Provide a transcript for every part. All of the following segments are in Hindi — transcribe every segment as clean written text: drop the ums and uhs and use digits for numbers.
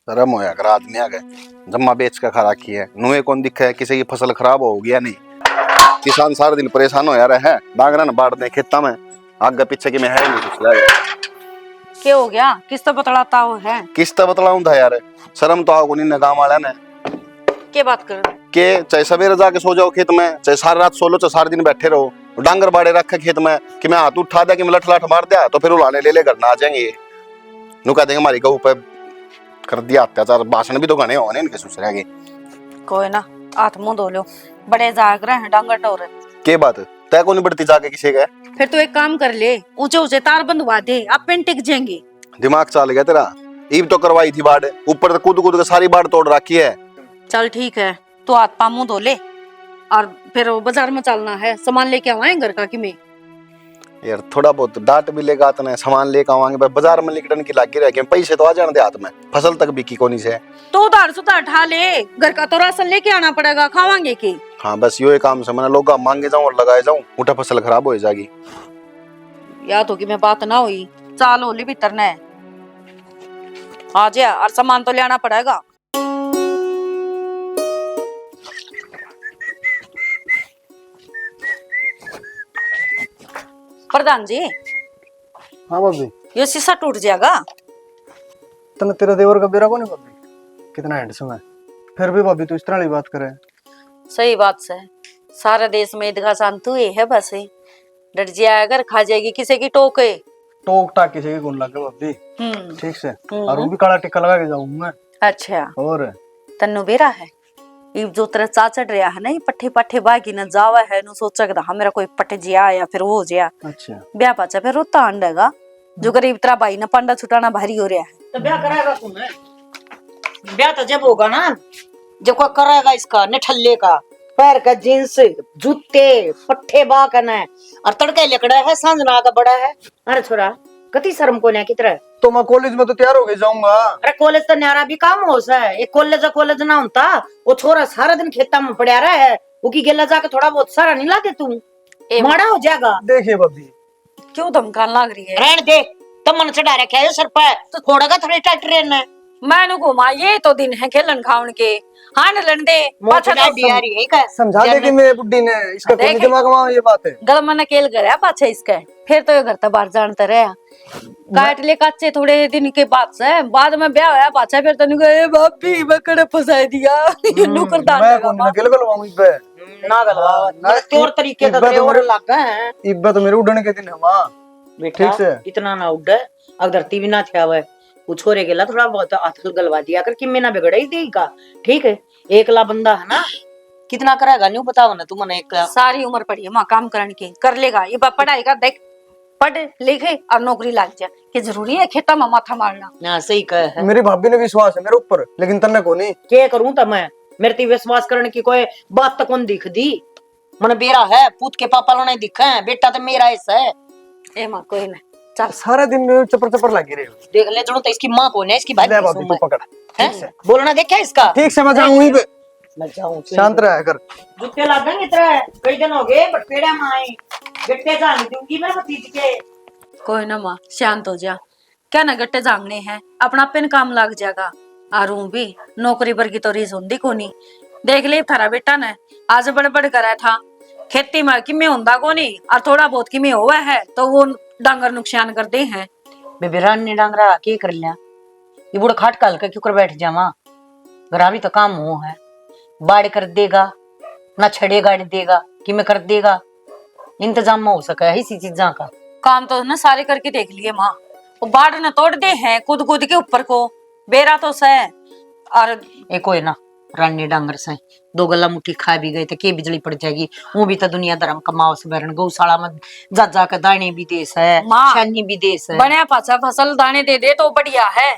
शर्म होया कर आदमी आ गए जम्मा बेच का खा रखी है नुए कौन दिखे है किसी की फसल खराब हो गया नहीं। किसान सारा दिन परेशान होया रहे है डांगरा न बांट दे खेता में आगे पीछे की में है नहीं कुछ लगे। क्या हो गया? किस तो बतलाता हो है? किस तरह बतलाऊं था यार शर्म तो आओ नहीं गाँव वाला ने क्या बात कर? के चाहे सवेरे जाके सो जाओ खेत में चाहे सारी रात सो लो चाहे सारे दिन बैठे रहो डांगर बाड़े रखे खेत में कि मैं हाथ उठा दिया कि मैं लठ लठ मार दिया तो फिर उलाने ले करना आ जाएंगे नु कह देंगे हमारी गऊ पे कर दिया अत्याचार भाषण भी तो गाने होने इनके ससुर के। कोई ना हाथ मुंह धो लो बड़े जाग रहे हैं डांगर टोरे के बात तय को नहीं बढ़ती जाके किसी का फिर तो एक काम कर ले ऊंचे ऊंचे तार बंधवा दे आप पेन टिक जाएंगे। दिमाग चल गया तेरा ईब तो करवाई थी बाढ़ ऊपर तो कूद कूद के सारी बाढ़ तोड़ रखी है। चल ठीक है तो हाथ पा मुंह धो ले और फिर बाजार में चलना है सामान लेके आवाए घर का कि मैं यार थोड़ा बहुत डांट भी लेगा तो सामान लेकर आवांगे बाजार में लिकड़न की लागी रह गए पैसे तो आ जाने दे हाथ में फसल तक बिकी कोनी से तो उधार सुधार उठा ले घर का तो राशन लेके आना पड़ेगा खावांगे की। हाँ बस यो काम से मैंने लोग मांगे जाऊं और लगाए जाऊं उठा फसल खराब हो जाएगी याद होगी मैं बात ना हुई चाल होली भीतर ने आ जा और सामान तो लेना पड़ेगा। प्रधान जी हाँ भाभी ये शीशा टूट जाएगा। तने तेरा देवर का बेरा को नहीं भाभी कितना हैंडसम है फिर भी भाभी तू इस तरह वाली बात करे। सही बात से सारे देश में ईदगाह शांत हुई है बस डर जाए अगर खा जाएगी किसी की टोके टोक टाक किसी की कौन लगे भाभी ठीक से और वो भी काला टिक्का लगा के जाऊं मैं। अच्छा और तन्नु बेरा है ये जो तेरा चाचड़ रहा है ना ये पट्टे पट्टे बागी न जावा है नु सोचा कि मेरा कोई पट्टे जिया या फिर वो जिया अच्छा ब्याह पाचा फिर रोता अंडेगा जो गरीब तेरा भाई ना पंडा छुटाना भारी हो रहा है। तो ब्याह कराएगा तूने? ब्याह तो जब होगा ना जब कोई कराएगा इसका निठल्ले का पैर का जींस जूते पट्टे बाकन है और तड़के लकड़ा है सांजना का बड़ा है। अरे छोरा कति शर्म को की तरह तो मैं कॉलेज में तो तैयार हो गई जाऊंगा। अरे कॉलेज तो न्यारा भी काम हो सा है एक कॉलेज ना होता वो छोरा सारा दिन खेता में पड़ा रहा है वो की गेला जाके थोड़ा बहुत सारा नहीं लागे तू माड़ा हो जाएगा। देखिए भाभी क्यों धमकान लग रही है? रहने दे तब मन चढ़ा रखा है सर पर तो छोड़ेगा थोड़ी ट्रैक्टर ने मैंने घुमा ये तो दिन है खेलन खावन के हाँ न लंडे पाछा तो समझा दे कि मेरे बुड्ढी ने इसका कोई दिमाग में ये बात है गल मन केल गया पाछा इसका फिर तो ये घर तो बाहर जानता रहा काट ले कच्चे थोड़े दिन के बाद से बाद में ब्याह होया पाछा फिर तो गए भाभी बकड़े फंसा दिया नुकर दान मैं कौन ना केल गलवाऊं इस पे ना गलवा तौर तरीके का तेरे और लग गए हैं इब्बा तो मेरे उड़ने के दिन है मां बेटा ठीक से इतना ना उड़े अब धरती भी ना छावे वो छोरे गेला थोड़ा बहुत हाथ गलवा दिया कर कि मैं ना बिगड़ा ही देगा ठीक है एकला बंदा है ना कितना करेगा नहीं बताओ ना तू मने एक सारी उम्र पड़ी है माँ काम करने की कर लेगा ये पढ़ाई का देख पढ़ लिखे और नौकरी लग जाए कि जरूरी है खेता में माथा मारना। ना सही कह है मेरी भाभी ने विश्वास है मेरे ऊपर लेकिन तन्ने को नहीं क्या करूं तो मैं मेरे ती विश्वास करने की कोई बात तक कौन दिख दी मन बेरा है पूत के पापा लोने दिखा है बेटा तो मेरा ऐसा है ए माँ कोई ना चल सारा दिन चपर चपर लगी रही देख ले जरूर तो इसकी माँ कौन है इसकी भाई ले भाभी तू पकड़ है बोलना देखा इसका ठीक से मैं जाऊं वहीं पे मैं जाऊं शांत रहा कर जुत्ते लागेंगे इतना कई दिन हो गए बट पेड़ा में आई गट्टे जाने दूंगी मैं भतीज के कोई ना माँ शांत हो जा क्या ना गट्टे जांगने हैं अपना पेन काम लग जाएगा आरू भी नौकरी वर्गी तो रीस होंगी कोनी देख ले थारा बेटा ने आज बड़ बड़ करा था खेती में कि में होंदा कोनी और थोड़ा बहुत कि में हुआ है तो वो डांगर नुकसान करते हैं बेबेरान ने डांगरा के कर लिया ये बुढ़ा खाट काल के क्यों कर बैठ जावा घरा भी तो काम हो है बाड़ कर देगा ना छड़े गाड़ देगा कि मैं कर देगा इंतजाम में हो सका है इसी चीजा का काम तो ना सारे करके देख लिए माँ वो बाढ़ न तोड़ दे हैं कूद कूद के ऊपर को बेरा तो सह और एक कोई ना रानी डांगर से दो गला मुट्ठी खा भी गए तो के बिजली पड़ जाएगी वो भी तो दुनिया धर्म कमाओ से बरन गौशाला में जा जा के दाने भी देश है छानी भी देश है बने पाचा फसल दाने दे दे तो बढ़िया है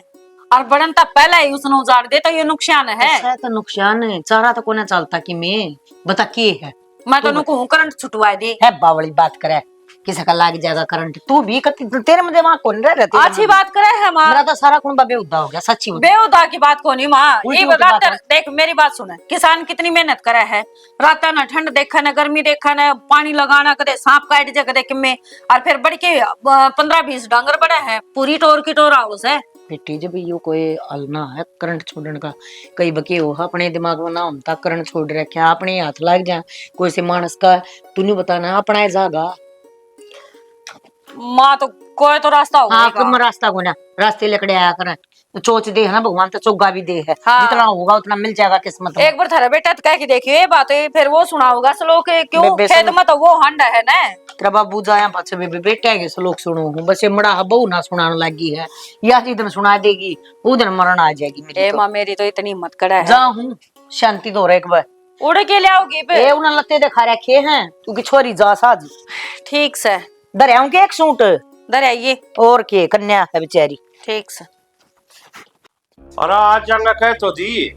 और बढ़न तक पहले ही उसने उजाड़ दे तो ये नुकसान है तो नुकसान है चारा तो कोने चलता कि मैं बता के है मैं तो नुको करंट छुटवा दे है बावली बात करे किसी का लाग जाएगा करंट। तू भी तेरे में दिमाग कौन रह रहती अच्छी बात करे है माँ। मेरा तो सारा कुंबा बेहुदा हो गया सच्ची बता। बेहुदा की बात को नहीं माँ, उल्टी ये उल्टी बता बात है। देख मेरी बात सुन, किसान कितनी मेहनत करे है, रात ना ठंड देखा ना गर्मी देखा ना पानी लगाना, कदे सांप काट जाए कदे किमे, और फिर बढ़ के 15-20 डांगर बड़ा है, पूरी टोर की टोर हाउस है। बेटी जब यो कोई अलना है करंट छोड़ने का, कई बके हो अपने दिमाग में ना होता करंट छोड़ रखे अपने हाथ लग जाए कोई से मानस का, तू नहीं बताना अपना जागा। माँ तो कोई तो रास्ता होगा। हाँ कम रास्ता को ना, रास्ते लकड़े आया करे तो चोच दे है ना भगवान, तो चोगा भी दे है। हाँ। जितना होगा उतना मिल जाएगा किस्मत में। एक बार थारा बेटा तो कह के देखिए ये बात है, फिर वो सुना होगा श्लोक, क्यों बे- खेत में तो वो हंड है ना। तेरा बाबू जाया पाछे बेटा के श्लोक सुनो हूँ बस, ये मड़ा बहू ना सुनाने लगी है, या जिधन सुना देगी वो दिन मरण आ जाएगी मेरी। ए माँ मेरी तो इतनी हिम्मत कड़ा है। जा हूँ शांति दो एक बार। उड़ के ले आओगी फिर? ए उन्हें लत्ते दिखा रखे हैं क्योंकि छोरी जा साज ठीक से दरियाओं के एक सूट दर आइए। और के कन्या है बेचारी। ठीक से। अरे आज जाना कह तो दी।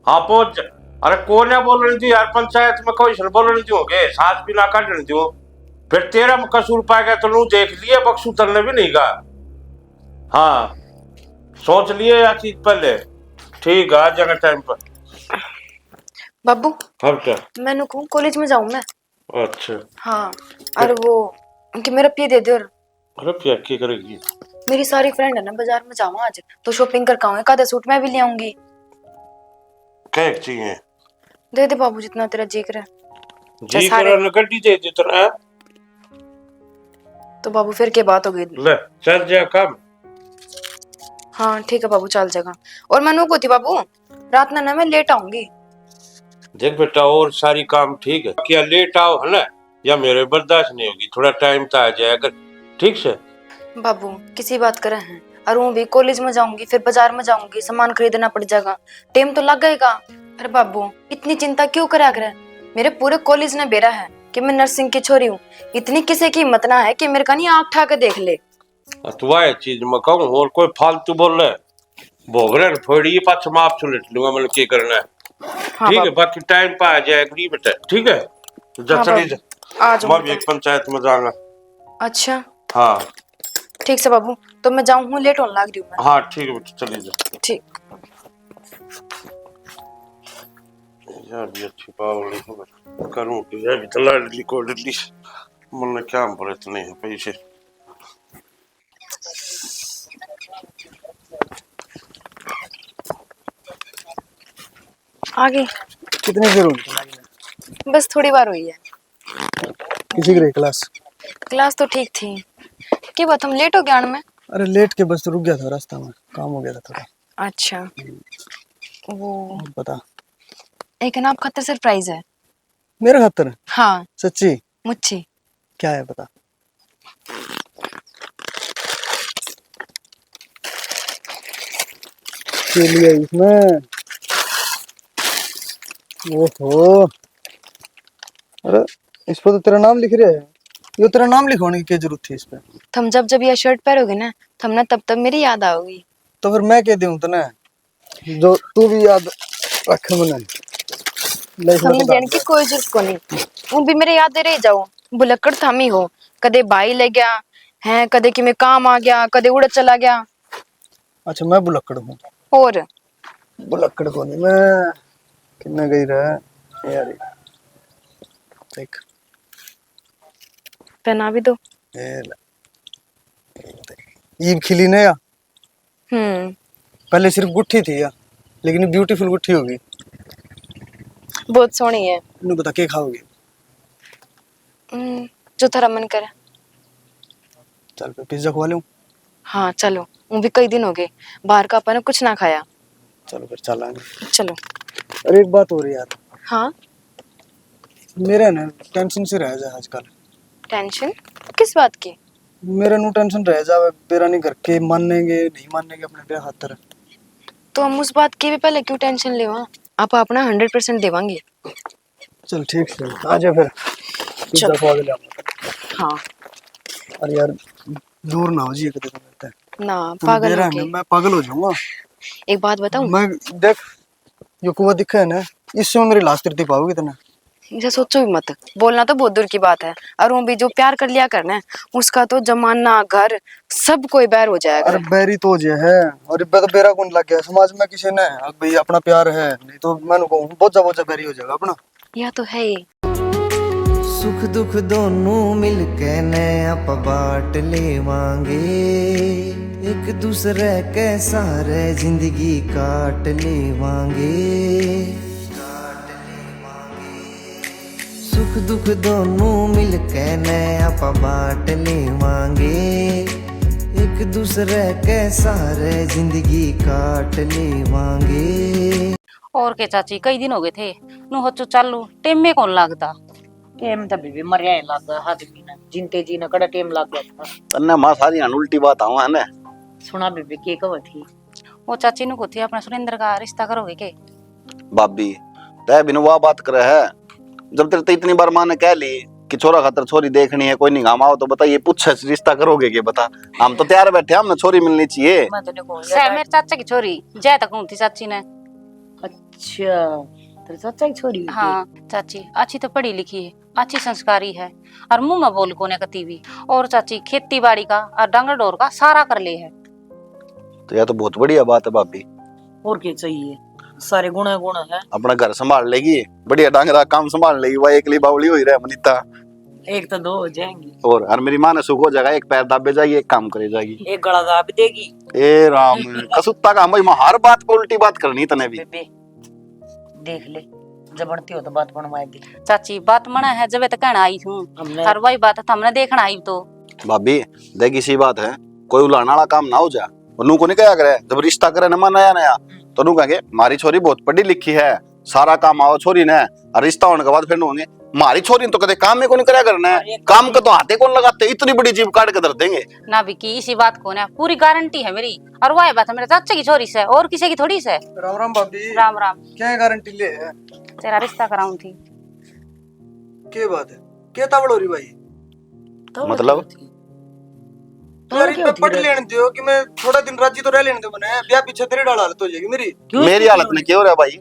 हाँ पहुंच। अरे कौन है बोल रही थी यार, पंचायत में कोई बोल रही थी होगे सांस भी ना काट रही थी, फिर तेरा कसूर पाया गया तो लू देख लिए बक्सू तरने भी नहीं कहा। हाँ सोच लिए या चीज पहले। ठीक है आ जाएगा टाइम पर। बाबू अब क्या? मैं कहूँ कॉलेज में जाऊँ मैं। अच्छा हाँ और वो कि मेरा पे दे दे। और अरे क्या क्या करेगी? मेरी सारी फ्रेंड है ना बाजार में जाऊँ आज तो शॉपिंग कर आऊँ, एक आधा सूट मैं भी ले आऊंगी। क्या चाहिए? दे दे बाबू जितना तेरा जी करे। जी सारे- करो गड्डी दे दी तेरा। तो बाबू फिर क्या बात हो गई। ले चल जा काम। हाँ ठीक है बाबू चल जाएगा। और मैं को थी बाबू रात ना मैं लेट आऊंगी। देख बेटा और सारी काम ठीक है, क्या लेट आओ है ना या मेरे बर्दाश्त नहीं होगी, थोड़ा टाइम तो आ जाएगा ठीक से। बाबू किसी बात करे हैं, और वो भी कॉलेज में जाऊंगी फिर बाजार में जाऊंगी सामान खरीदना पड़ जाएगा, टाइम तो लग जाएगा। अरे बाबू इतनी चिंता क्यों करा करे, मेरे पूरे कॉलेज ने बेरा है कि मैं नर्सिंग की छोरी हूँ, इतनी किसी की हिम्मत ना है कि मेरे का नहीं आँख ठा के देख ले। तो वह चीज मैं कहूँ और कोई फालतू बोल रहे भोग रहे थोड़ी ये पास माफ सुलट लूंगा, मतलब क्या करना है। हाँ ठीक है बाबू, बाकी टाइम पर आ जाएगा नहीं बेटा ठीक है। तो जा हाँ चली बाबू, जा, आ मैं जाऊंगी भी एक पंचायत में जाऊंगा। अच्छा हाँ ठीक से बाबू, तो मैं जाऊँ हूँ लेट होने लग रही हूँ मैं। हाँ ठीक है बेटा चली जा। ठीक। यार भी अच्छी पावली करूँ कि यार भी तो लाडली को डली मन क्या बोले तो नहीं है पैसे। आगे कितनी देर होगी तुम्हारी? बस थोड़ी बार हुई है। किसी की रही क्लास? क्लास तो ठीक थी, क्या बात हम लेट हो गए आने में? अरे लेट के बस रुक गया था रास्ता में, काम हो गया था थोड़ा। अच्छा वो और बता। एक है ना आप खातर सरप्राइज है। मेरे खातर? हाँ सच्ची? मुझे क्या है बता। के लिए इसमें? ओहो अरे इस पर तो तेरा नाम लिख रहा है, ये तेरा नाम लिखवाने की क्या जरूरत थी इस पे? तुम जब जब ये शर्ट पहनोगे ना तुम ना तब तब मेरी याद आओगी। तो फिर मैं कह दूं तो ना जो तू भी याद रख मने। हमने देने की कोई जरूरत को नहीं, वो भी मेरे याद रह जाओ। बुलक्कड़ थामी हो, कदे भाई ले गया है, कदे कि मैं काम आ गया, कदे उड़ चला गया। अच्छा मैं बुलक्कड़ हूँ? और बुलक्कड़ को नहीं मैं कितना गई रहा यार। देख पहना भी दो। ये ले। ईद खिली ना या पहले सिर्फ गुट्ठी थी या, लेकिन ब्यूटीफुल गुट्ठी होगी। बहुत सोहनी है। इन्हें बता के खाओगे? जो तेरा मन करे। चल पे पिज्जा खवा लूं? हाँ चलो, वो भी कई दिन हो गए बाहर का अपन ने कुछ ना खाया। चलो फिर चल आगे। चलो। अरे एक बात हो रही यार, हाँ मेरा ना टेंशन से रह जा आजकल। टेंशन किस बात की? मेरा नु टेंशन रह जावे बेरा नहीं घर के मानेंगे नहीं मानेंगे अपने पे खातर। तो हम उस बात की भी पहले क्यों टेंशन लेवा, आप अपना 100% देवांगे। चल ठीक है आ जा फिर पिज्जा खवा दे ले। हाँ अरे यार दूर ना हो जी कदे तो मिलता है ना पागल मेरा हो ना गए। मैं पागल हो जाऊंगा। एक बात बताऊं, मैं देख यो कुआं दिखा है ना, इससे मेरी लाश तिरती पाओगी तना। इसे सोचो भी मत, बोलना तो बहुत दूर की बात है। और वो भी जो प्यार कर लिया करना है, उसका तो जमाना घर सब कोई बैर हो जाएगा। अरे बैरी तो जे है, और इब्बे तो बेरा कौन लग गया समाज में किसी ने, अब भाई अपना प्यार है, नहीं तो मैं कहूँ बोझा बोझा बैरी हो जाएगा अपना। यह तो है ही। सुख दुख दोनों मिलके नया बांट लेवांगे, एक दूसरे के सारे जिंदगी काट लेवांगे। सुख दुख दोनों मिलके नया बांट लेवांगे, एक दूसरे के सारे जिंदगी काट लेवांगे। और के चाची कई दिन हो गए थे नु हो चालू टेम में कौन लगता टेम तो भी मरिया लग आदमी ने जिनते जी ने कड़ा टेम लग गया। तन्ने मां सारी उल्टी बात आवा है ने। सुना बीबी के कहो थी वो चाची नु को थी अपना सुरेंद्र का रिश्ता करोगे के? भाभी तय बिन वो बात करे है, जब तेरे तो इतनी बार मां ने कह ली कि छोरा खातर छोरी देखनी है, कोई नहीं काम आओ तो बताइए पूछे रिश्ता करोगे के बता। हम तो तैयार बैठे, हमने छोरी मिलनी चाहिए। मैं तो देखो सह मेरे चाचा की छोरी जय तक थी चाची ने। अच्छा तेरे चाचा की छोरी हुई हाँ चाची अच्छी तो पढ़ी लिखी है, अच्छी संस्कारी है और मुंह में बोल कोने कती भी। और चाची खेती बाड़ी का और डंगर डोर का सारा कर ले है। तो यह तो बहुत बढ़िया बात है भाभी। और क्या चाहिए, सारे गुण है। अपना घर संभाल लेगी, बढ़िया डांगरा काम संभाल लेगी, वह एकली बावली हुई रहे मनीता। एक तो दो हो जाएंगी और मेरी माँ ने सुख हो जाएगा, एक पैर दाबे जाएगी, एक काम करे जाएगी, एक गला दाब देगी। ए राम कसुत्ता का भाई, हर बात पे उल्टी बात करनी तने भी। बेबे देख ले जबरती हो तो बात बनवाएगी। चाची बात मना है जब तक कहना आई हूँ, हमने हर वही बात है हमने देखना आई तो। भाभी देख इसी बात है, कोई उलाना वाला काम ना हो जा। और नू को नहीं क्या करे, जब रिश्ता करे ना नया नया तो नू कहेंगे मारी छोरी बहुत पढ़ी लिखी है, सारा काम आओ छोरी ने। और रिश्ता होने के बाद फिर होंगे मारी छोरी तो कदे काम में को नहीं करा करना है, काम का तो हाथे कौन लगाते, इतनी बड़ी जीव काट के धर देंगे ना भी की इसी बात को ना पूरी गारंटी है मेरी। और वह बात है मेरे चाचा की छोरी से और किसी की थोड़ी से। राम राम भाभी। राम राम। क्या गारंटी ले है? तेरा रिश्ता कराऊं थी। क्या बात है, क्या तावड़ हो रही भाई? मतलब यार इतना पढ़ लेने दो कि मैं थोड़ा दिन राजी तो रह लेने दो, मैंने ब्याह पीछे तेरी डाल हालत हो जाएगी मेरी। मेरी हालत में क्या हो रहा है भाई,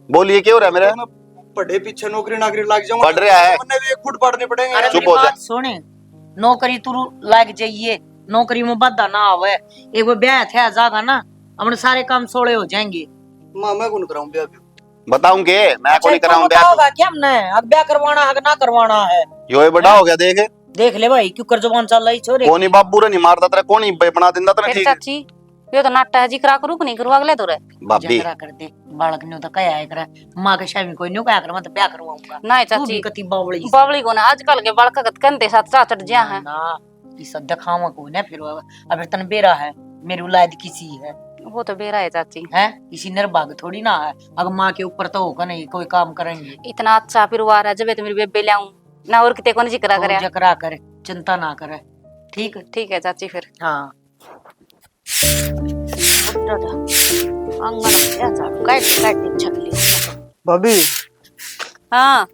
बोलिए क्या हो रहा है मेरा? मैं पढ़े पीछे नौकरी नाकरी लग जाऊंगा, पढ़ रहा है, वरना भी खुद पढ़ने पड़ेंगे। अरे चुप मेरी हो जा। बात सुने, नौकरी तू लग जाइए, नौकरी में बाधा ना आवे। एक वो ब्याह थे जागा ना, अपने सारे काम सोड़े हो जाएंगे। मां मैं कौन कराऊं ब्याह भी? बताऊं के मैं को नहीं कराऊं क्या ब्याह, होगा क्या हमने अब ब्याह करवाना है कि ना करवाना है? यो ये बड़ा हो गया देख। देख ले भाई क्यों कर जबान चल रही छोरे। कोनी बाबू रे नहीं मारता तेरा, कोनी बना दिंदा तेरा। फिर ठीक चाची ये तो नाटा है जी करा करू नहीं करू अगले तो रे भाभी, जकरा कर दे बालक ने तो कया है करे, मां के शामी कोई न्यू कया कर, मैं तो ब्याह करवाऊंगा। ना तू चाची भी कति बावड़ी बावली को ना आजकल के बड़का कंते साथ चाचट जिया है ना, ये सब दिखावा को ना फिर अब तन बेरा है, मेरी औलाद किसी है वो तो बेरा है चाची। हैं इसी निर्भाग थोड़ी ना है, अगर माँ के ऊपर तो होगा नहीं कोई काम करेंगे। इतना अच्छा परिवार है जब तो मेरी बेबे लाऊं ना और किते को नहीं जिक्र करे। जकरा करे चिंता ना करे, ठीक ठीक है चाची फिर। हाँ भाभी हाँ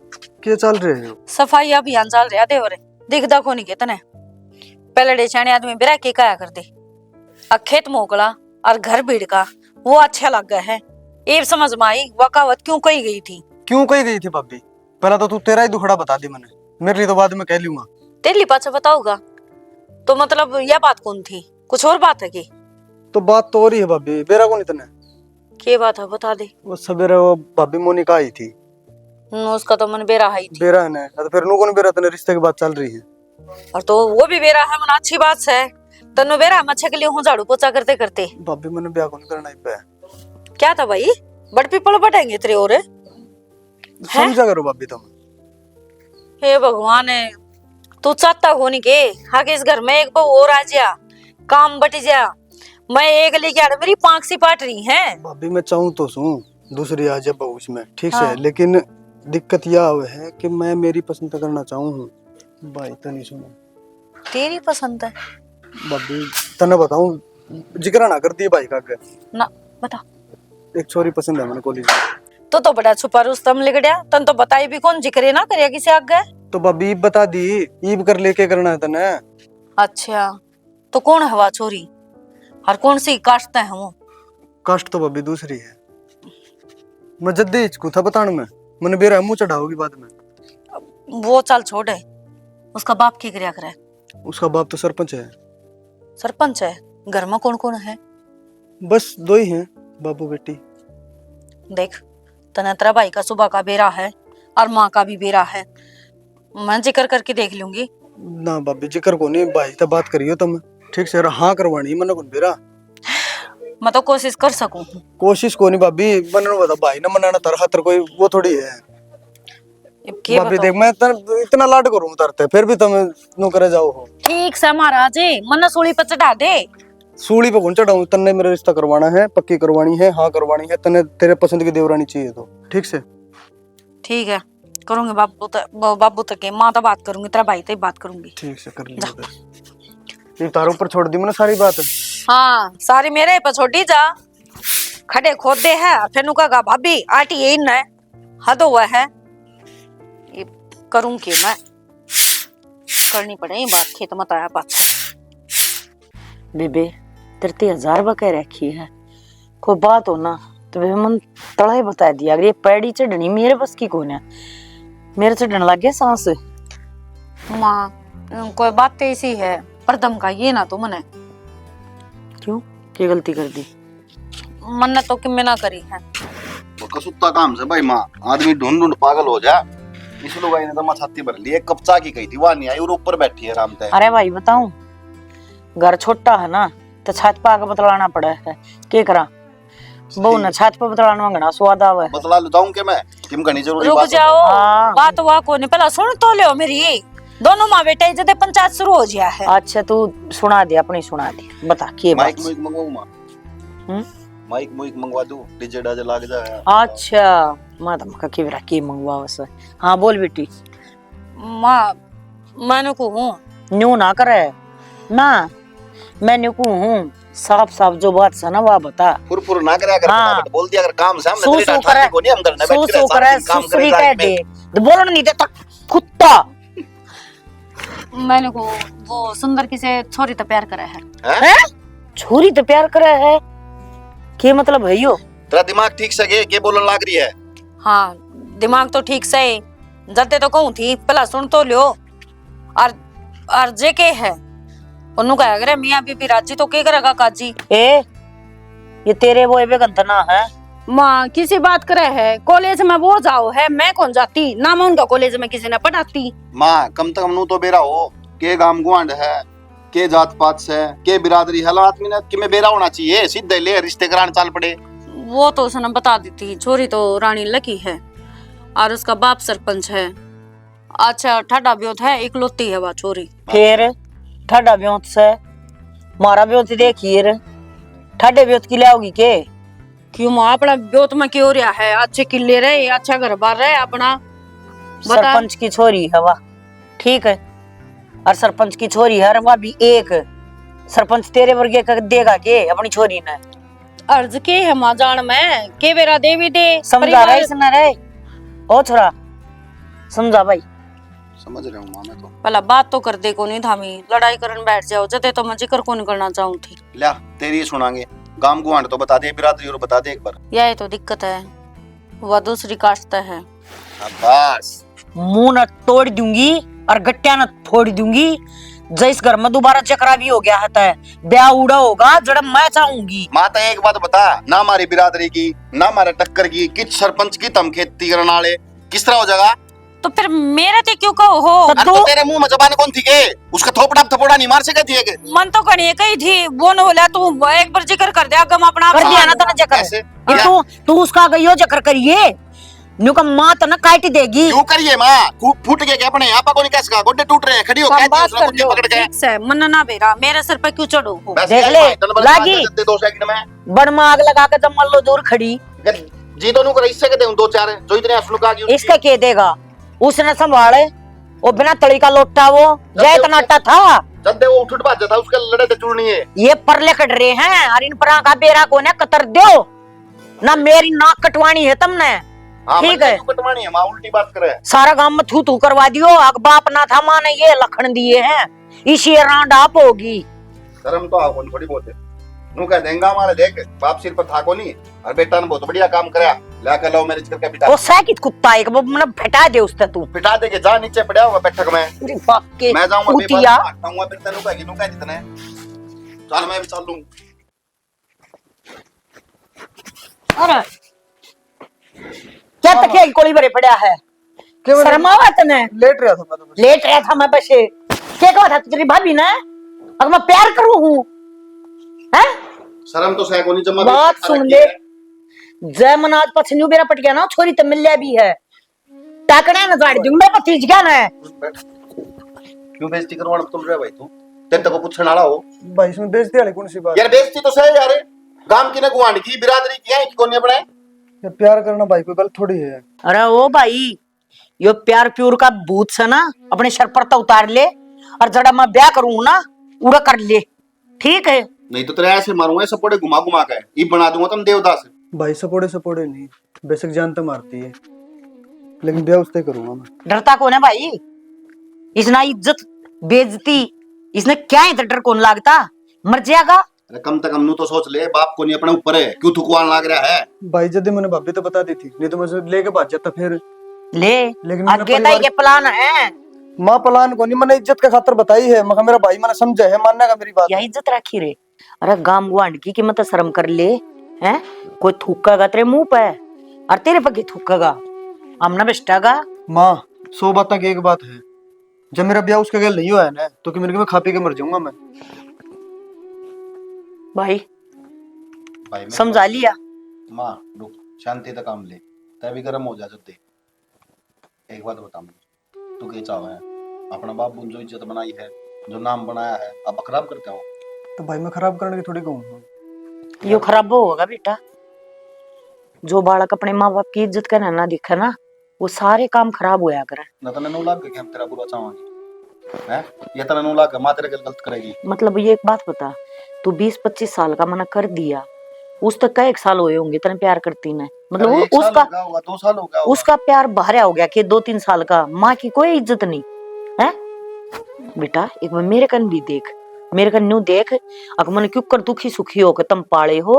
क्या चल रहे हो? सफाई अभियान चल रहा देवर दिखदा को नहीं कितने पहले डेचाने आदमी बिरा के कया करते, खेत मोकला और घर भीड़ का वो अच्छा लग गया है। ये समझ में आई वकावत क्यों कही गई थी। क्यों कही गई थी भाभी? पहला तो तू तेरा ही दुखड़ा बता दी मैंने, मेरे लिए तो बाद में कह लूंगा। तेरी पाछा बताऊंगा तो मतलब यह बात कौन थी, कुछ और बात है की? तो बात तो हो रही है भाभी, बेरा को नहीं तने क्या बात है बता दे। वो सवेरे वो भाभी मोनिका आई थी। उसका तो मन बेरा है बेरा है ना, तो फिर नु कौन बेरा तने रिश्ते की बात चल रही है। और तो वो भी बेरा है मन अच्छी बात है। तनु बेरा मच्छे के लिए हूँ झाड़ू पोछा करते करते। भाभी मैंने ब्याह कौन करना है? क्या था भाई, बड़ पीपल बटेंगे तेरे और समझा करो भाभी तुम। हे भगवान है, तू चाहता होनी के आगे इस घर में एक बहू और आ जा, काम बट जा। मैं एक लेके आ मेरी पांख सी पाट रही है। भाभी मैं चाहूँ तो सू दूसरी आ जाए बहू इसमें, ठीक हाँ। है, लेकिन दिक्कत यह है कि मैं मेरी पसंद करना चाहूँ। भाई तो नहीं सुनो, तेरी पसंद है भाभी तने बताऊं जिक्र ना कर दिए भाई का आगे। ना बता। एक छोरी पसंद है मैंने कॉलेज में। तो बड़ा छुपा रुस्तम लिख गया, तन तो बताई भी कौन जिक्र ना करे किसी आगे। तो भाभी ईब बता दी, ईब कर लेके करना है तने। अच्छा तो कौन है वह छोरी और कौन सी कास्ट है वो? कास्ट तो भाभी दूसरी है। मैं जद्दी हिचकू था बताने में, मैंने बेरा मुंह चढ़ाओगी बाद में। वो चल छोड़ है, उसका बाप की क्रिया करे? उसका बाप तो सरपंच है। सरपंच है? घर में कौन कौन है? बस 2 ही हैं, बाबू बेटी। देख, तना तेरा भाई का सुबह का बेरा है और माँ का भी बेरा है, मैं जिक्र करके देख लूंगी। ना भाभी जिक्र को नहीं, भाई से बात करियो तुम ठीक से। हाँ करवानी मैंने कौन बेरा। मैं तो कोशिश कर सकूं। कोशिश को नहीं भाभी, मैंने बता भाई ना मनाना तार खातर कोई वो थोड़ी है। अब के भाभी बताऊं? देख मैं इतना लाड करूं तरते फिर भी तुम नो करे जाओ हो। ठीक से महाराज, मन सूली पर चढ़ा दे। सूली पे कौन चढ़ाऊं? तन्ने मेरा रिश्ता करवाना है, पक्की करवानी है, हाँ करवानी है। तन्ने तेरे पसंद की देवरानी चाहिए तो ठीक से। ठीक है, करूंगी। बाबू तक माँ तो बात करूंगी, तेरा भाई तो बात करूंगी। ठीक से कर लिया। ये तारों पर छोड़ दी मैंने सारी बात। हाँ, सारी मेरे पर छोड़ी जा। खड़े खोदे है फिर नु कहा भाभी आटी यही न है, हद हुआ है। ये करूं कि मैं करनी पड़े बात, खेत मत आया पास। बेबे 30,000 बकह रखी है, कोई बात हो ना तो वे मन तड़ा ही बता दिया। अगर ये पैड़ी चढ़नी मेरे बस की कौन है, मेरे चढ़ने लग गया सांस। माँ कोई बात तो ऐसी है, पर धमकाइए ना तो मने। क्यों, क्या गलती कर दी? मन ने तो कि मैं ना करी है। वो कसुत्ता काम से भाई माँ, आदमी ढूंढ ढूंढ पागल हो जा। इस लुगाई ने तो माँ छाती भर ली, एक कप चाय की कही थी, वहां नहीं आई और ऊपर बैठी है आराम से। अरे भाई बताऊं, घर छोटा है ना तो छत पे आके बतलाना पड़ा है। के करा बहु ना छत पे बतलाना मंगना स्वाद आवे। बतला लूं के मैं किम करनी जरूरी रुक बात है। जाओ, हाँ। बात हुआ को नहीं, पहला सुन तो ले मेरी। दोनों माँ बेटे जब पंचायत शुरू हो गया है। अच्छा तू सुना दे, अपनी सुना दे, बता के माइक बात। मुइक मंगवाऊं माँ? माइक मुइक मंगवा दूं, डीजे डाजे लाग जाए। अच्छा मादम का केवरा के मंगवा वैसे। हाँ बोल बेटी। माँ मैंने को हूँ न्यू ना करे ना, मैं न्यू को हूँ। साफ साफ जो बात है ना वो बता। फुर ना करे, अगर हाँ। फटाफट बोल दिया, अगर काम से हमने सू तेरी सू डांट करे, को नहीं हम करने सू बैठ के सू सारा करे, दिन काम सुसरी करे कह दे, तो बोलना नहीं देता कुत्ता। मैंने को वो सुंदर किसे छोरी तो प्यार करे है। हैं? छोरी तो प्यार करे है, के मतलब है यो? तेरा दिमाग ठीक से के बोलने लाग रही है? हाँ दिमाग तो ठीक से है, जल्दी तो कहूँ थी, पहला सुन तो लियो। और जे के है उन्हों कहा अगर मियाँ बीबी राजी तो के करेगा काजी। ए ये तेरे वो एवे गंतना है। माँ किसी बात करे है, कॉलेज में वो जाओ है, मैं कौन जाती ना, मैं उनका कॉलेज में किसी ने पढ़ाती। माँ कम से कम नू तो बेरा हो के गाम गुआंड है, के जात पात से, के बिरादरी है, आदमी ने कि में बेरा होना चाहिए, सीधे ले रिश्ते कराने चाल पड़े। वो तो उसने बता दी थी, छोरी तो रानी लकी है और उसका बाप सरपंच है। अच्छा ठाडा ब्योत है, इकलौती है वह छोरी। फिर ठाडा ब्योत से मारा ब्योत देखिए रे, ठाडे ब्योत की लाओगी के? क्यों माँ अपना ब्योत में क्यों रहा है, अच्छे किले रहे, अच्छा घर बार रहे अपना। बता। सरपंच की छोरी है वाह, ठीक है, और सरपंच की छोरी है वह भी एक। सरपंच तेरे वर्गे का देगा के अपनी छोरी ने? अर्ज के है माँ जान में के बेरा देवी दे समझा रहे इसने रे ओ छोरा, समझा भाई। समझ रहा हूँ माँ मैं तो। पहला बात तो कर दे को नहीं थामी, लड़ाई करने बैठ जाओ जते तो मैं जिक्र को नहीं करना चाहूँ थी। ल्या तेरी सुनांगे, गाम गुआंड तो बता दे, बिरादरी और बता दे एक बार। यही तो दिक्कत है, वह दूसरी कास्ट है। बस मुंह न तोड़ दूंगी और गट्टिया न फोड़ दूंगी। जिस घर में दोबारा चक्रा भी हो गया है ब्याह उड़ा होगा जड़ मैं चाहूंगी। माता एक बात बता, ना हमारी बिरादरी की ना हमारे टक्कर की, किस सरपंच की तम खेती करने वाले किस तरह हो जाएगा? तो फिर मेरे ते क्यों कहो हो? अरे तो तेरे मुंह में जबान कौन थी के? उसका थोपड़ा थपोड़ा नहीं मार सके थी एक? मन तो कहीं कही थी, वो न बोला तू एक बार जिक्र कर दे, अगम अपना कर दिया ना तने जकर। कैसे? तू उसका गयो जकर करिए, न्यू का मां तो न काट देगी। क्यों करिए माँ? फूट गए क्या अपने यहाँ पर? कैसे का गोड्डे टूट रहे हैं, खड़ी हो कम क्या बात उसने कर मुझे लो, पकड़ के? ठीक से मन ना बेरा मेरे सर पे क्यों चढ़ो हो? बस देख यही ले, बात, तन बल लागी। मार देते 2 सेकंड में। बड़ में आग लगा के जब मल्लो दूर खड़ी। जी दोनों को इससे के दूं 2-4 जो इतने असलू का की इसका के देगा? उसने संभाले वो बिना तड़ी का लोटा वो जय इतना अट्टा था। जब दे वो उठ बात था उसके लड़े ते चूड़नी है। ये परले कट रहे हैं और इन परा का बेरा को ने कतर दो ना, मेरी नाक कटवानी है तुमने। ठीक है, कटवानी है माँ, उल्टी बात करे। सारा गांव में थू थू करवा दियो। अग बाप ना था माँ ने ये लखन दिए हैं, इसी रांड आप होगी। शर्म तो आओ थोड़ी बहुत है। नू कह देंगा हमारे देख बाप सिर पर था को नहीं और बेटा ने बहुत बढ़िया काम कराया, लाके लो मेरे करके बिठा वो सैकित कुत्ता एक वो मतलब फटा दे उससे तू बिठा दे के जा नीचे पड़ा हुआ बैठक में। अरे बाप के मैं जाऊंगा कुतिया हटाऊंगा फिर तेनू कहेगी नु कह जितने चल मैं भी चल लूं। अरे क्या तकिया की कोली भरे पड़ा है शर्मावा तने लेट रहा था मैं तो बस। लेट रहा था मैं बसे क्या कहा था तेरी भाभी ने अगर मैं प्यार करूं हूं हैं शर्म तो सह को नहीं जमा बात सुन ले जय मनाज पछन्यू बेरा पट गया ना छोरी तो मिल लिया भी है टाकड़ा ना गाड़ दूं मैं भतीज क्या ना क्यों बेइज्जती करवाना तुम रहे भाई तू तेरे को पूछने वाला हो भाई इसमें बेइज्जती वाली कौन सी बात यार बेइज्जती तो सही यार गांव की ना गुआंढ की बिरादरी की है कि कोने बनाए ये प्यार करना भाई कोई गलत थोड़ी है। अरे ओ भाई यो प्यार प्यूर का भूत से ना अपने सर पर तो उतार ले और जड़ा मैं ब्याह करूं ना उड़ा कर ले ठीक है नहीं तो तेरे ऐसे मारूंगा सपोड़े घुमा घुमा के ये बना दूंगा तुम देवदास। भाई सपोड़े सपोड़े नहीं, बेशक जान तो मारती है लेकिन ब्याह उससे करूंगा मैं। डरता कौन है भाई इसना इज्जत बेइज्जती इसने क्या इतना डर कौन लागता मर जाएगा। अरे कम से कम नू तो सोच ले बाप को नहीं अपने ऊपर है क्यों थुकवान लाग रहा है। भाई जब मैंने भाभी तो बता दी थी नहीं तो मुझे लेके भाग जाता फिर। ले लेकिन आगे ताई के प्लान है माँ प्लान को नहीं मैंने इज्जत के खातर बताई है मगर मेरा भाई मैंने समझा है मानने का मेरी बात। यही इज्जत रखी रे। अरे गांव गुआंढ की कीमत शर्म कर ले हैं कोई थूकेगा तेरे मुंह पे और तेरे पगे थूकेगा आमना बेस्टागा। माँ 100 बातों की एक बात है जब मेरा ब्याह उसके गल नहीं हुआ है ना तो कि मेरे को मैं खा पी के मर जाऊंगा मैं। भाई भाई समझा लिया माँ रुक शांति तक काम ले तभी गर्म हो जा जब देख एक बात बता मुझे तू क्या चाह है अपना बाप बुन जो इज्जत बनाई है जो नाम बनाया है अब खराब करते हो। तो भाई मैं खराब करने की थोड़ी कहूँ यो खराब होगा बेटा जो बालक अपने माँ बाप की इज्जत करना ना दिखे ना वो सारे काम खराब होया करे। ना तो नू लाग के हम तेरा बुरा चाहेंगे हैं ये तो नू लाग मां तेरे गलत करेगी। मतलब ये एक बात बता तू 20-25 साल का मना कर दिया उस तक का 1 साल हुए होंगे तेरे प्यार करती ने मतलब उसका 2 साल हो गया उसका प्यार बाहर हो गया कि 2-3 साल का माँ की कोई इज्जत नहीं है। बेटा एक बार मेरे कन भी देख मेरे कन न्यू देख अगर मन क्यों कर दुखी सुखी होकर तुम पाले हो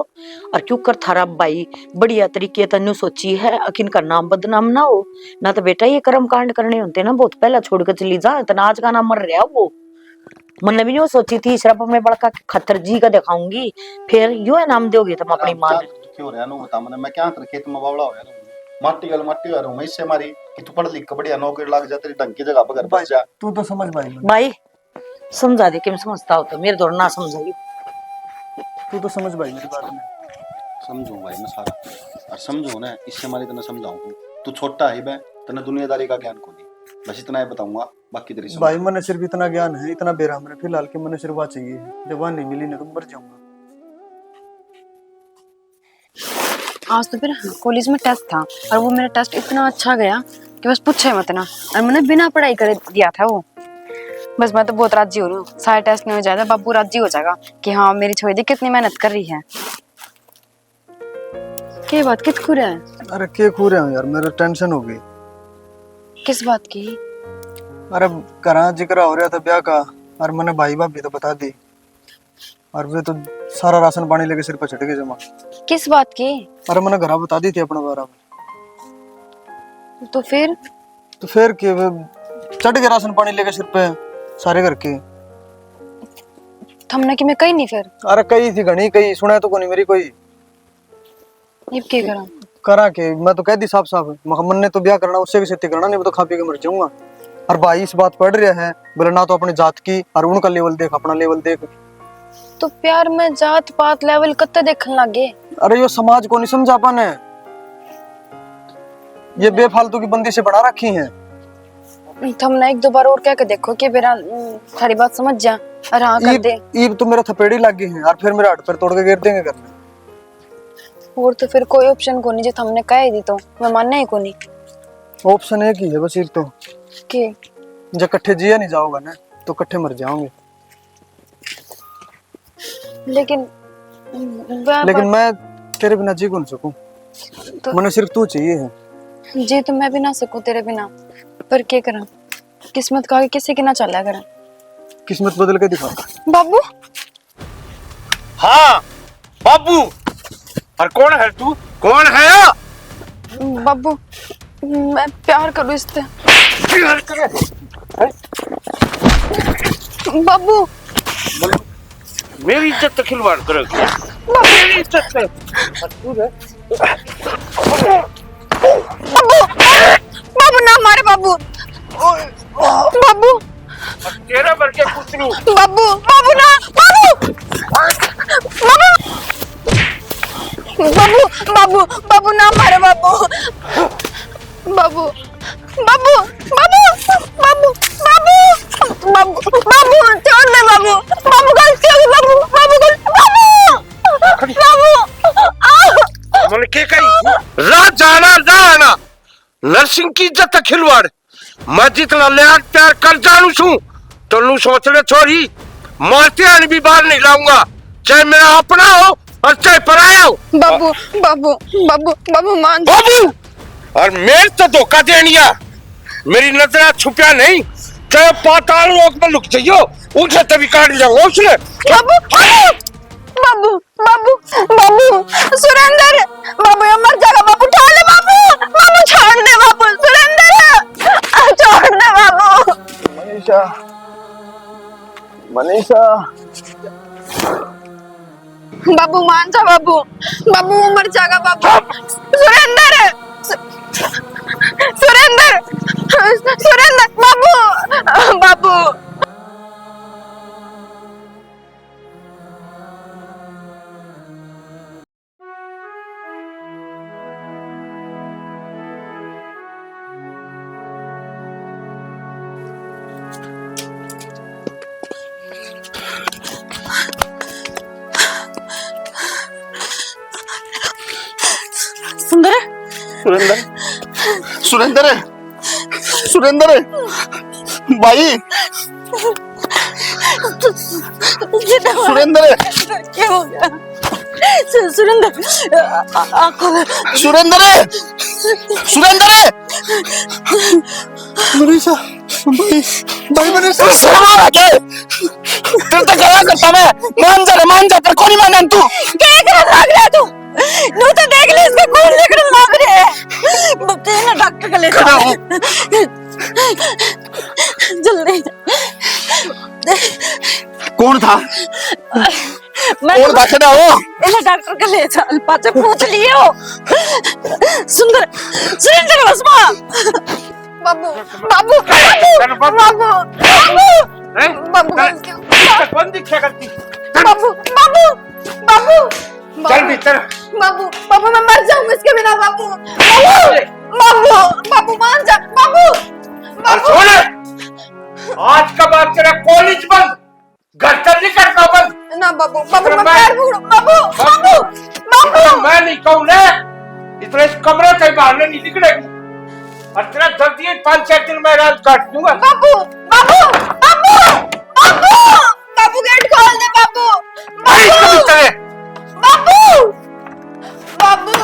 और क्यों कर थारा भाई बढ़िया तरीके तन्यू सोची है अकिन का नाम बदनाम ना हो ना तो बेटा ये कर्म कांड करने होते ना बहुत पहला छोड़कर चली जा इतना आज का नाम मर रहा वो मन भी नहीं सोची थी सिर्फ अपने बड़का खतर जी का दिखाऊंगी फिर यो है नाम दोगे तुम अपनी मां क्यों रहा नु बता मैं क्या कर खेत में बावड़ा होया माटी हो रहा हूं मैं इससे मारी कि तू पढ़ लिख के बढ़िया नौकरी लग जा तेरी ढंग की जगह पर घर बस जा। तू तो समझ भाई समझा दे किम समझता हो तो मेरे दौड़ ना समझाई तू तो समझ भाई मेरी बात में समझू भाई मैं सारा और समझो ना इससे मारी तना समझाऊं तू छोटा है बे तने दुनियादारी का ज्ञान को नहीं बस इतना ही बताऊंगा बाकी तेरी भाई मैंने सिर्फ इतना ज्ञान है इतना बेराम है फिलहाल के मैंने सिर्फ वह चाहिए जब वह नहीं मिली ना तो मर जाऊंगा। आज तो फिर कॉलेज में टेस्ट था और वो मेरा टेस्ट इतना अच्छा गया कि बस पूछे मत ना और मैंने बिना पढ़ाई करे दिया था वो। बस मैं तो बहुत राजी हो रही हूँ सारे टेस्ट नहीं हो जाएगा बाबू राजी हो जाएगा कि हाँ मेरी छोरी दी कितनी मेहनत कर रही है। क्या बात कित खुर है? अरे के खू रहे हो यार मेरा टेंशन हो गई। किस बात की? अरे करा जिक्र हो रहा था ब्याह का और मैंने भाई भाभी तो बता दी और वे तो सारा राशन पानी लेके सिर पर चढ़ के जमा। किस बात की? अरे मैंने घर बता दी थी अपने बारे में। तो फिर के चढ़ के राशन पानी लेके सिर पे सारे घर के थमने की मैं कहीं नहीं फिर। अरे कई थी घनी कई सुना तो कोनी मेरी कोई ये क्या करा के मैं तो कह दी साफ साफ मन ने तो ब्याह करना उससे भी सेती करना नहीं तो खा पी के मर जाऊंगा। और भाई इस बात पढ़ रहा है बोले ना तो अपने जात की और उनका लेवल देख अपना लेवल देख। तो प्यार में जात पात लेवल कत्ते देखने लगे। अरे यो समाज को नहीं समझा पाने ये बेफालतू की बंदी से बना रखी है। तुमने 1-2 बार और क्या कर देखो कि मेरा सारी बात समझ जा और हाँ कर दे। ईब तो मेरा थपेड़ी लग गई है और फिर मेरा हट पर तोड़ के गिर देंगे घर में। और तो फिर कोई ऑप्शन को नहीं जो हमने कह दी तो मैं मानना ही को नहीं। ऑप्शन एक ही है बस एक तो कि जब कट्ठे जिया नहीं जाओगा ना तो कट्ठे मर जाओगे। लेकिन मैं तेरे बिना जी कौन सकूं तो मैंने सिर्फ तू चाहिए है। जी तो मैं भी ना सकूं तेरे बिना पर क्या करा किस्मत का किसी की ना चला करा। किस्मत बदल के दिखा बाबू। हाँ बाबू और कौन है तू कौन है? बाबू मैं प्यार करूँ इससे। प्यार करे बाबू मेरी इज्जत तो खिलवाड़ करोगे, मेरी इज्जत से। बाबू बाबू ना मारे बाबू। बाबू तेरा भर के कुछ नहीं। बाबू बाबू ना बाबू बाबू बाबू बाबू बाबू ना मारे बाबू। बाबू बाबू बाबू बाबू बाबू बाबू बाबू छोड़ दे बाबू। बाबू गलती हो गई बाबू। बाबू गलती बाबू मैंने क्या कही? रात जाना जाना नर्सिंग की इज्जत का खिलवाड़। मैं जितना लिहाज प्यार कर जानू छू तो लू सोच ले छोरी, मारते आने भी बाहर नहीं लाऊंगा, चाहे मेरा अपना हो और चाहे पराया हो। बाबू बाबू बाबू बाबू मान बाबू और मेरे तो धोखा देनिया, मेरी नजर छुपया नहीं, चाहे पाताल लोक में लुक जाइयो उसे तभी काट जाऊंगा उसने। बाबू बाबू बाबू बाबू सुरेंद्र बाबू ये मर जाएगा बाबू। उठा ले बाबू। बाबू छोड़ दे बाबू। सुरेंद्र छोड़ दे बाबू। मनीषा मनीषा बाबू मान जा बाबू। बाबू वो मर जाएगा बाबू। सुरेंद्र सुरेंद्र सुरेंद्र बाबू बाबू। सुंदर सुरेंद्र सुरेंद्र सुरेंद्र भाई सुरेंद्र क्या हो गया? सुरेंद्र आंखों सुरेंद्र सुरेंद्र मनीषा भाई भाई मनीषा तेरे तो क्या करता मैं? मान जा पर कोई मानन तू। क्या कर भाग रहा है तू? नू तो देख ले इसका खून निकल भाग रहे हैं। बच्चे ना डॉक्टर के ले जाओ जल्दी। कौन था? मैं कौन था? खड़ा हो। इन्हें डॉक्टर के ले चल पाचे पूछ लिए हो। सुंदर सुरेंद्र बसमा बाबू बाबू बाबू बाबू बाबू बाबू कौन दिखा करती? बाबू बाबू बाबू चल भीतर। बाबू बाबू मैं मर जाऊंगा इसके बिना बाबू। बाबू बाबू बाबू मान जा बाबू। बाबू आज का बाद तेरा कॉलेज बंद, घर का नहीं करता बंद। ना बाबू बाबू अरे मैं मैं- पैर फोड़ बाबू बाबू बाबू। मैं नहीं कहूँ ना, इतना इस कमरे से बाहर नहीं निकलेगी और तेरा जल्दी 5-6 दिन में रात काट दूंगा। बाबू बाबू बाबू बाबू बाबू गेट खोल दे बाबू। भाई इसको बाबू भीतर है। बाबू बाबू